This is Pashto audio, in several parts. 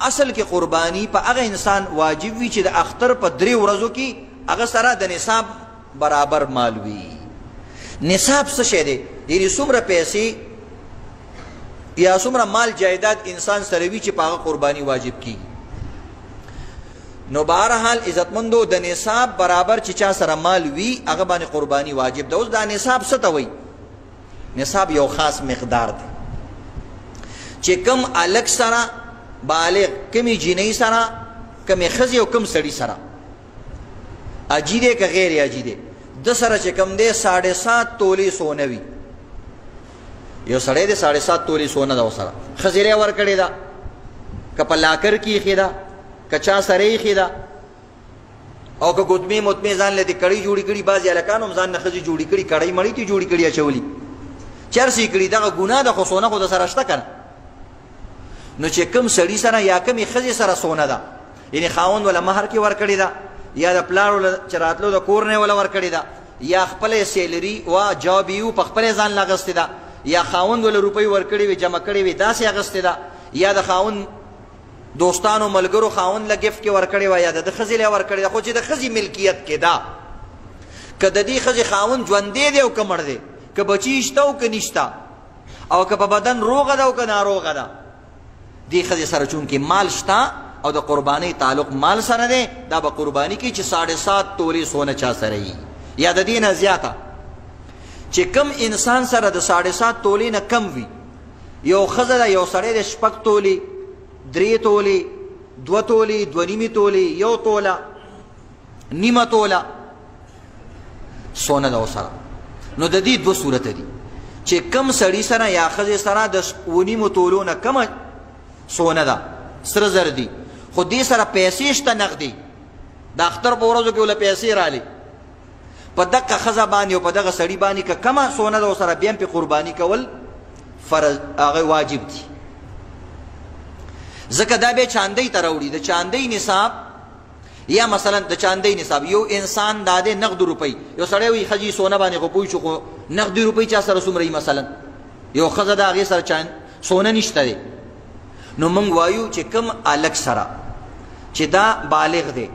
اصل کې قربانی په هغه انسان واجب وي چې د اختر په 3 ورځو کې هغه سره د نصاب برابر مال وي. نصاب څه شی دی؟ یعنی څومره پیسې یا څومره مال جایداد انسان سره وي چې په هغه قربانی واجب کیږي. نو بهرحال عزتمندو د نصاب برابر چې چا سره مال وي هغه باندې قربانی واجب ده. اوس دا نصاب څه ته وایي؟ نصاب یو خاص مقدار دی چې کم الک سره بالغ کمی جنۍ سره کمی ښځې او کم سړي سره اجي دی که غیر اجي دی د سره چې کم دی 7.5 تولې سونه وي. یو سړی دی 7.5 تولې سونه ده ورسره. ښځې ورکړې ده که په لاکر کې ایښې ده که چا سره یې ایښې ده او که ګوتمې مطمې ځان له دې کړۍ جوړې کړي. بعضې هلکان هم ځان نه ښځې جوړې کړي کړۍ مړۍ ته جوړې کړي اچولي چرس یې کړي. دغه ګناه ده خو سونه خو د سره شته که نه. نو چې کم سړي سره یا کمې ښځې سره سونه ده یعنې خاوند وله مهر کې ورکړې ده یا د پلار وله چې راتلو د کور نه وله ورکړې ده یا خپله سیلري و جاب یې و په خپله ځان له اخیستې ده یا خاوند وله روپۍ ورکړې وي جمع کړې وي داسې اخیستې ده یا د خاوند دوستانو ملګرو خاوند له ګفت کې ورکړې وه یا د ښځې له ورکړې ده. خو چې د ښځې ملکیت کې ده که د دې ښځې خاوند ژوندی دی او که مړ دی که بچي شته او که نشته او که په بدن روغه ده او که ناروغه ده دې ښځې سره چونکې مال شته او د قربانۍ تعلق مال سره دی دا به قرباني کوي چې 7.5 تولې سونه چا سره وي یا د دې نه زیاته. چې کم انسان سره د 7.5 تولې نه کم وي یو ښځه ده یو سړی دی 6 تولې 3 تولې 2 تولې 2.5 تولې 1 توله نیمه توله سونه ده ورسره. نو د دې 2 صورته دي چې کم سړي سره یا ښځې سره د 2.5 تولو نه کمه سونه ده سره زر دي خو دې سره پیسې شته نغدي د اختر په ورځو کې ولې پیسې رالي په دغه ښځه باندې او په دغه سړي باندې که کمه سونه ده ورسره بیا هم پې قرباني کول فرض هغه واجب دي. ځکه دا بیا چاندۍ ته راوړي. د چاندۍ نصاب یا مثلا د چاندۍ نصاب یو انسان دا دی نقد روپۍ یو سړی وي ښځې سونه باندې خو پوه شو خو نقدي روپۍ چا سره څومره مثلا یو ښځه ده هغې سره سونه نشته دی. نو موږ وایو چې کم الک سره چې دا بالغ دی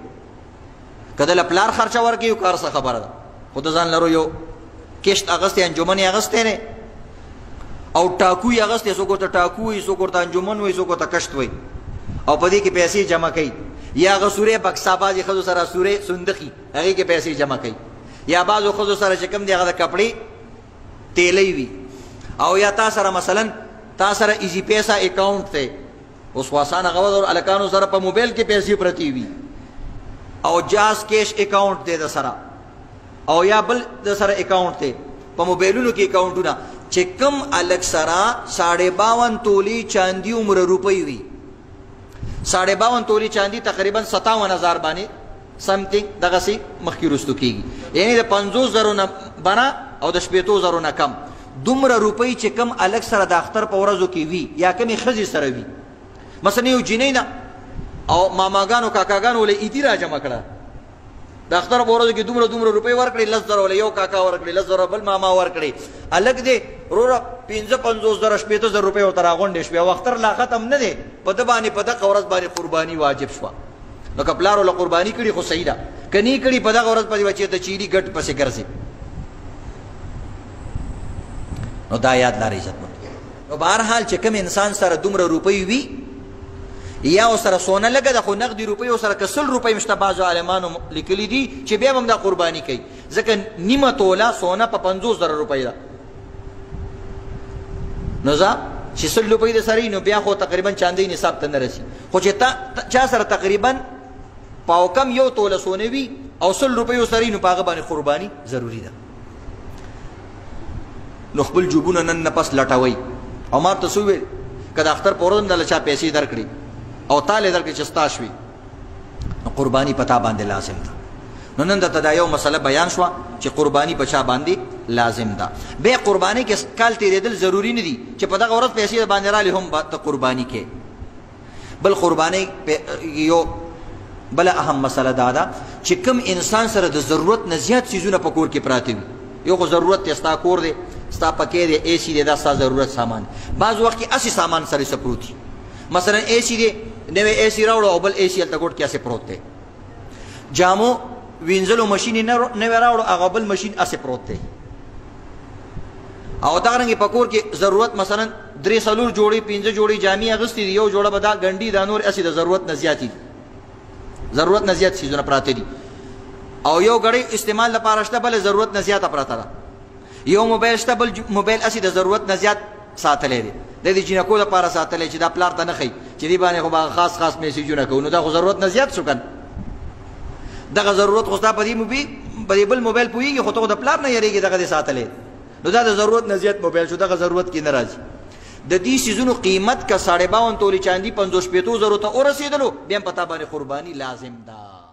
که د له پلار خرچه ورکوي یو کار څه خبره ده خو د ځان لرو یو کشت اغستی انجمن یې اغستی دی او ټاکو یې اغستی څوک ورته ټاکو وایي څوک ورته انجمن وایي څوک ورته کشت وایي او په دې کې پیسې جمع کوي یا هغه سورې بکسا بعضې ښځو سره سورې صندقي هغې کې پیسې جمع کوي یا بعضو ښځو سره چې کوم دی هغه د کپړې تیلی وي او یا تا سره مثلا تا سره ایزي پیسه اکاونټ دی اوس خو اسانه غوض او الکانو سره په موبایل کې پیسې پرتی وي او جاز کیش اکاونټ دی د سره او یا بل د سره اکاونټ دی په موبایلونو کې اکاونټونه چې کم الک سره 52 تولې چاندي عمره روپۍ وي 52 تولې چاندي تقریبا 57,000 باندې سمثینګ دغسې مخکې رستو کېږي یعنی د 50,000 نه بنا او د 80,000 نه کم دومره روپۍ چې کم الک سره د اختر په ورځو کې وي یا کمې ښځې سره وي. مثلا یو جنۍ ده او ماماګانو کاکاګانو ولې ایدي را جمع کړه د اختر په ورځو کې دومره دومره روپۍ ورکړې 10,000 ولې یو کاکا ورکړې 10,000 بل ماما ورکړې الک دی وروره 50,000 80,000 روپۍ ورته راغونډې شوې او اختر لا ختم نه دی په ده باندې په دغه ورځ باندې قرباني واجب شوه. نو که پلار وله قرباني کړي خو صحیح ده که نه یې کړي په دغه ورځ پسې به چېرته چیري ګټ پسې ګرځي. نو دا یاد لرئ عزتمند. نو بهرحال چې کوم انسان سره دومره روپۍ وي یا ورسره سونه لږه ده خو نقدي روپۍ ورسره که 100 روپۍ مشته بعضو عالمانو لیکلي دي چې بیا به هم دا قرباني کوي ځکه نیمه توله سونه په 50,000 روپۍ ده. نو ځه چې 100 روپۍ د سره نو بیا خو تقریبا چاندۍ نصاب ته نه رسي خو چې چا سره تقریبا پاو کم یو توله سونه وي او 100 روپۍ ورسره نو په هغه باندې قرباني ضروري ده. نو خپل جوبونه نن نه پس لټوئ او ما ته څه وویل که د اختر په ورځ دله چا پیسې درکړي او تا لې درکړي چې ستا شوي نو قرباني په تا باندې لازم ده. نو نن درته دا یو مسله بیان شوه چې قرباني په چا باندې لازم ده. بیا قرباني کې کال تېرېدل ضروري نه دي چې په دغه ورځ پیسې باندې رالي هم ته قرباني کې. بل قرباني یو بله اهم مسله دا ده چې کوم انسان سره د ضرورت نه زیات څیزونه په کور کې پراته وي. یو خو ضرورت دی ستا کور دی ستا پکې دی اے سی دی دا ستا ضرورت سامان بعض وخت کې اسې سامان سره څه پروت وي مثلا اے سی دی نوې ایسی راوړو او بل ایسی هلته ګوټ کې هسې پروت دی. جامو وینځلو مشین یې نوې راوړو هغه بل مشین هسې پروت دی. او دغرنګې په کور کې ضرورت مثلا 3-4 جوړې 5 جوړې جامې اغوستې دي، یو جوړه به دا ګنډي دا نور هسې د ضرورت نه زیات دي، ضرورت نه زیات څیزونه پراته دي. او یو ګړۍ استعمال لپاره شته بل ضرورت نه زیاته پراته ده. یو موبایل شته بل موبایل هسې د ضرورت نه زیات ساتلی دی، د دې جینکو لپاره ساتلی چې دا پلار ته نه ښایي چې دې باندې خو به خاص خاص میسیجونه کوو، نو دا خو ضرورت نه زیات شو که نه. دغه ضرورت خو ستا په دې بل موبایل پوهېږي، خو ته خو د پلار نه یېرېږي دغه دې ساتلی، نو دا د ضرورت نه زیات موبایل شو، دغه ضرورت کې نه راځي. د دې څیزونو قیمت که 52.5 تولې چاندي 50-50 زرو ته ورسېدلو بیا هم په تا باندې قرباني لازم ده.